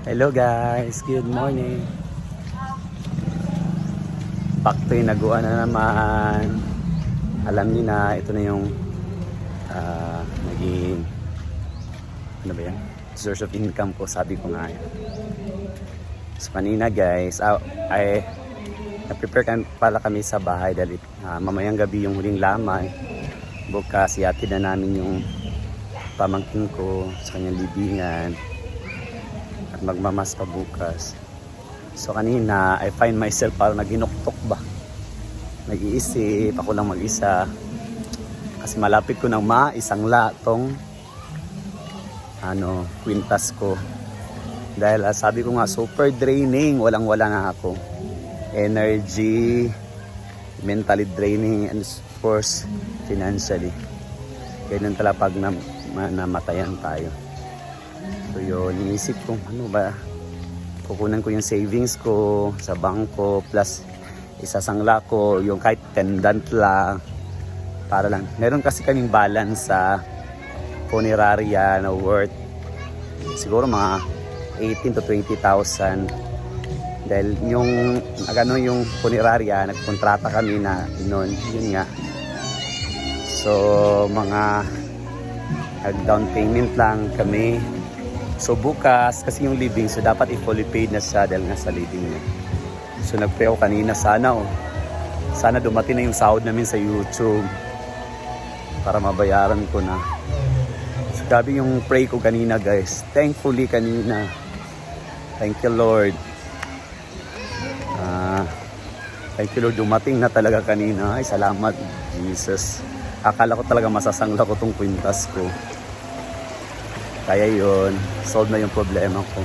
Hello guys, good morning. Back to Hinaguan na naman. Alam niyo na, ito na yung naging ano ba yan? Source of income ko, sabi ko nga yan. So kanina guys, ay na-prepare pala kami sa bahay dahil mamayang gabi yung huling laman. Bukas ihatid na namin yung pamangkin ko sa kanyang libingan at magmamas pa bukas. So kanina I find myself parang naginuktok ba, nag-iisip ako lang mag-isa kasi malapit ko ng isang latong kwintas ko dahil sabi ko nga super draining, walang wala nga ako, energy, mentally draining, and of course financially. Ganun talaga pag namatayan tayo. So yun, iniisip ko ano ba, kukunan ko yung savings ko sa bangko plus isasangla ko yung kahit pendant lang para lang. Meron kasi kaming balance sa funeraria na worth siguro mga 18 to 20,000 dahil yung yung funeraria nagkontrata kami na noon, yun nga. So mga down payment lang kami. So bukas kasi yung living, so dapat i-fully paid na siya dahil nga sa living niya. So nag-pray ako kanina, sana dumating na yung sahod namin sa YouTube para mabayaran ko na. So grabe yung pray ko kanina guys. Thankfully kanina, thank you Lord. Thank you Lord, dumating na talaga kanina. Ay salamat Jesus. Akala ko talaga masasangla ko tong kwintas ko. Kaya yun, solve na yung problema ko.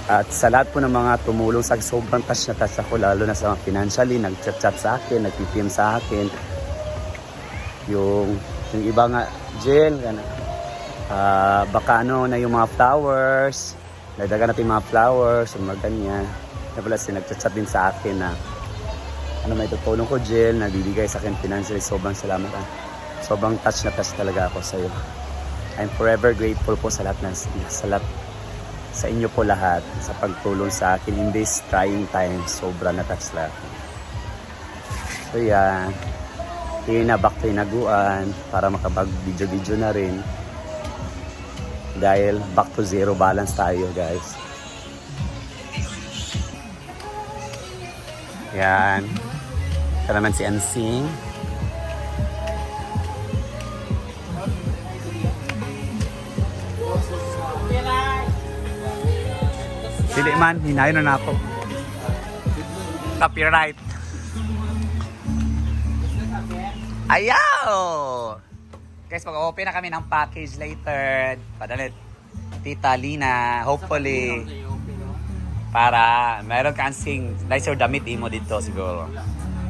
At sa lahat po ng mga tumulong, sobrang touch na touch ako, lalo na sa financially, nag-chat sa akin, nag-PM sa akin. Yung iba nga, Jill, baka na yung mga flowers, nagdagan natin mga flowers, mga ganyan. Kaya pala nag-chat din sa akin na may tutulong ko, Jill, nagbibigay sa akin financially, sobrang salamat. Sobrang touch na touch talaga ako sa iyo. I'm forever grateful po sa lahat sa inyo po lahat sa pagtulong sa akin in this trying time. Sobra na touch lahat. So yan, back to Hinaguan para makapag-video na rin dahil back to zero balance tayo guys. Yan, ito naman si Ansing. Dili man, hinayon na ako. Copyright. Ayaw! Guys, mag-open na kami ng package later. Padalit. Tita Lina, hopefully. Para meron ka ansing nicer damit mo dito siguro.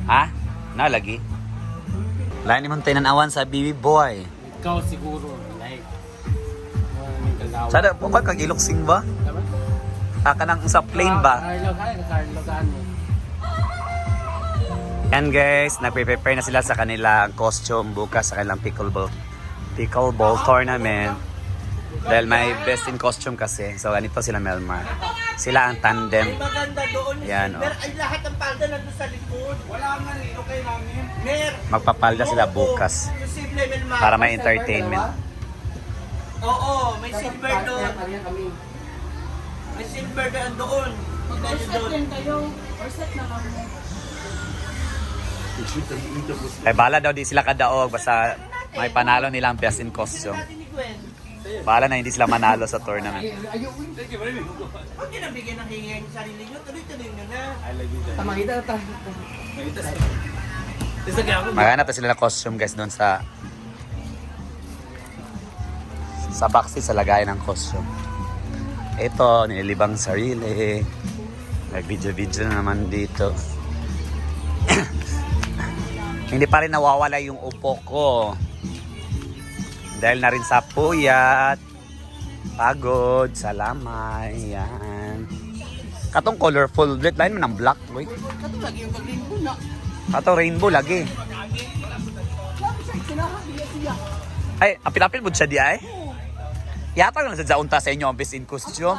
Ha? Lagi? Lain mo tayo nanawan sa BB Boy. Ikaw siguro. Like, sada po kag iloksing ba? Ka nang sa plane ba? And guys, nagpe-prepare na sila sa kanilang costume bukas sa kanilang pickleball tournament. Dahil may best in costume kasi. So ganito sila Melmar. Sila ang tandem. Ay maganda doon. Yan, oh. Ay lahat ng palda nandun sa likod. Wala nga rin, okay namin. Magpapalda sila bukas. Para may entertainment. Oo, may silver doon. May silver doon. Mag-set din kayo. Or set na lang mo. Ay bala daw di sila kadaog. Basta may panalo nilang best in costume. Bala na hindi sila manalo sa tournament. Huwag din nabigyan ng hingay sa sarili nyo. Tuloy-tuloy nyo na. Tamangita na ta. Maghanap na sila ng costume guys doon sa boxy sa lagayan ng costume. Ito, nilibang sarili. Nag-video na naman dito. Hindi pa rin nawawala yung upo ko. Dahil na rin sa puyat, pagod, sa lamay, yan. Katong colorful, line mo ng black, boy. Kato lagi yung rainbow na. Katong rainbow lagi. Ay, apil-apil mo siya di ay? Yata lang sa unta sa inyo ang best in costume.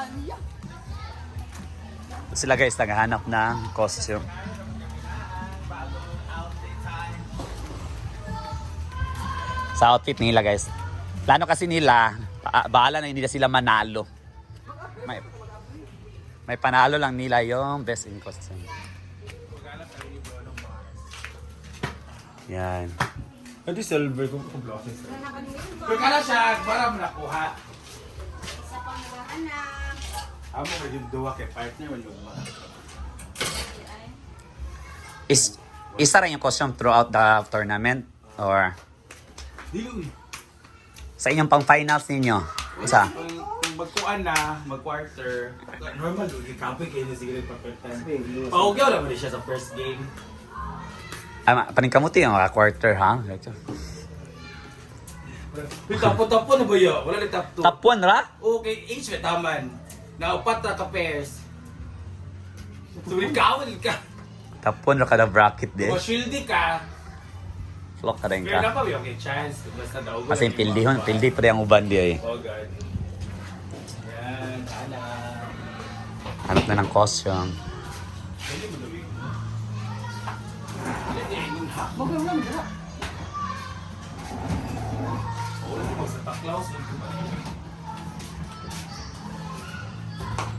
Sila guys naghahanap ng costume. Sa outfit nila guys. Plano kasi nila, bahala na hindi na sila manalo. May panalo lang nila yung best in costume. Yan. Ito silver kung blosses. Pero kala siya, para mo nakuha. Sa pangalahanak. Amo ka yung duwa kay partner mo luma. Isa rin yung costume throughout the tournament? Or Dili. sa inyong pang finals ninyo? Isa? Kung magkuan na, mag-quarter, normal, i-copy kayo na siguro pa-time. Paugyaw lang mo siya sa first game. Paningkamuti yung mga quarter, ha? May tapo-tapo na ba yun? Wala na top 2. Top 1 ra? Okay, H may taman. Naupat na ka-pairs. Sulit kawal ka. Top 1 ra kada bracket din. Kung shieldy ka, Flock ka rin pero na ka. pa okay chance. Basta daw. Kasi yung pildi pa rin ang uban di ay. Oh God. Yan, ala. Hanap na ng costume. Bagay lang dira. Sa taklaws.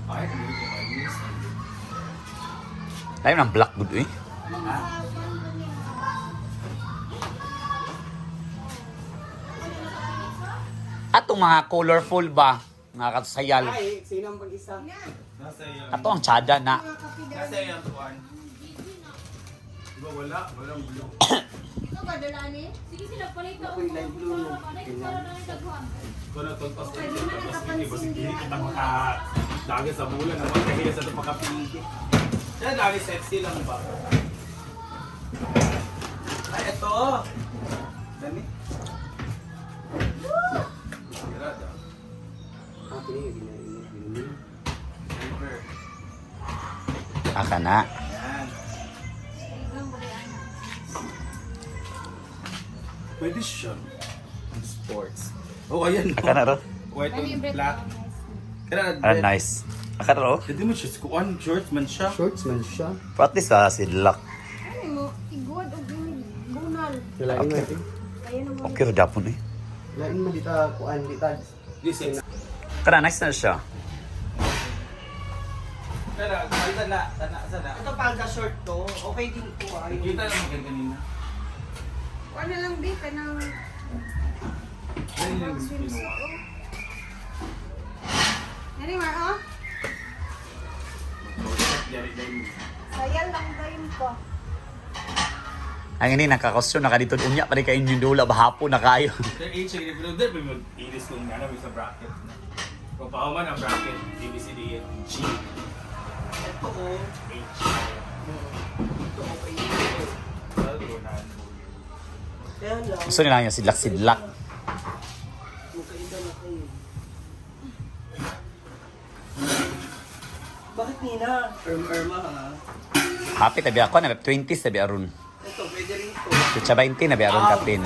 Ay, hindi ko ma-use. Ayaw ng black good eh. Atong mga colorful ba? Mga katusayal. Ay, sino ang pag-isa? Nasa iyo. Ato ang tsada na. Nasa iyo ang tuwan. Diba wala? Walang blue. Ito ba dalani? Sige sila palita o para na daghan. Kung natulpas na yung tapos hindi ba sige kita makadagay sa bulan naman kaya sa ito makapili. Yan, dami sexy lang ba? Ay, ito! Dami. Grada. Silver. Aka na. Yan. Pwede siya. Sports. Oh, ayan. Aka na ro. White and black. Kaya Ah, nice. Aka na ro. Hindi mo siya skuan, shorts man siya. Shorts man siya. But at least sidlock. Ano mo? Igod o gunal. Lain man eh. Kaya naman. Okay ro dapon eh. Lain man dita kuan dita. This is. Kana nice na siya. Pero, kalda na, sana. Ito palda short to. Okay din ko ay. Kita lang maganda kanina. Ano lang di ka ng Ano yung swimsuit pinuha? o. Nari ma o? Sayang lang dayon ko. Ang ini nakakostyo nakadito unya pa rin kayo yung dula bahapon na kayo. Their age, pero doon may mag-ilis kung ano, may sa bracket. Kung pauman ang bracket, ABCD, G. Ito ko. H. Ito okay. Kaya lang. Gusto nila yung sidlak-sidlak. Magkaiba na kayo. Bakit Nina? Irma ha? Happy tabi ako na 20s tabi aron. Ito, pwede rin ito. Kutsa 20 na bi aron kapin.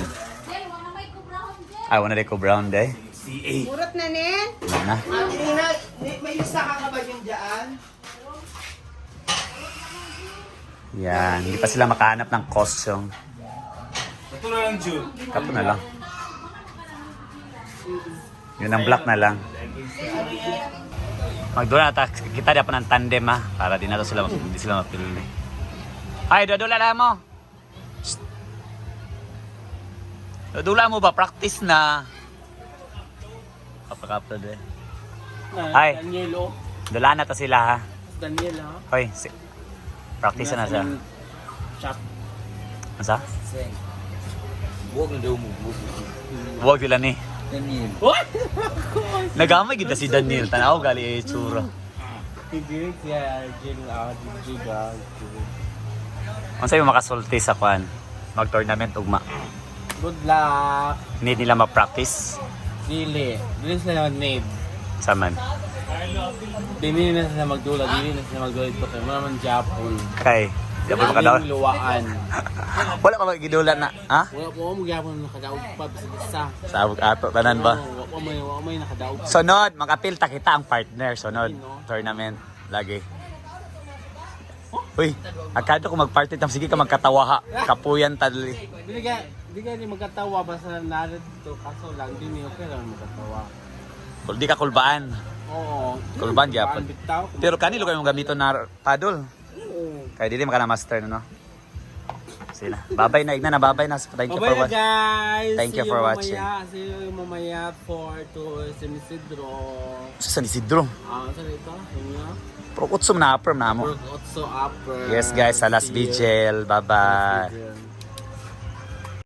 Jay, wala may kubrahon Jay. Ay wala ko brown day. CA. Murot na nin. Na. Nina, may lista ka ka ba yung dyan? Yan, hindi pa sila makahanap ng costume. Natuloy lang, Jude. Kapo na lang. Yun ang black na lang. Magdula na kita dia pa ng tandem ha. Para di na to sila, hindi sila mapili. Ay, dodula na mo. Shh. Dodula mo ba? Practice na. Kapag-upload eh. Ay. Daniel o. Dula na to sila ha. Daniel ha? Hoy, practice na siya. Chop. Asa? Seng. Huwag na daw mo. Huwag sila ni. Daniel. Nagamay kita si Daniel. Tanaw gali eh, tsura. Hindi siya. Jiga. Kung sa'yo makasulti sa kwan, mag-tournament ugma. Good luck. Need nila ma-practice. Dili. Dili sila need. Sa man. Dili na sila magdula. Dili na sila magdula ito. Kaya naman Japon. Kay, di ba makadaw? Yung luwaan. Wala pa magidulan na, ha? Wala po mo gyapon nakadaog pa sa. Sa ato, tanan ba? Wa may nakadaog. Sunod, mag-appeal ta kita ang partner. Sunod, tournament. Lagi. Uy, akado ko mag-party tam sige ka magkatawa ha. Kapuyan tadli. Di ka ni magkatawa basta narito kaso lang di niyo okay lang magkatawa. Kung di ka kulbaan. Oo. Kulbaan gyapon. Bitaw. Pero kanilo kayo gamiton na paddle. Kaya dili maka na master no. Sige na. Bye-bye na, Igna na. Bye-bye na. Thank you for Bye na watching. guys. Thank you for watching. See you mamaya for to San Isidro. Sa San Isidro. Saan ito? Inyo? Pero utsom na upper na mo. Also upper. Yes guys, sa last See you. vigil. Bye-bye. Last vigil.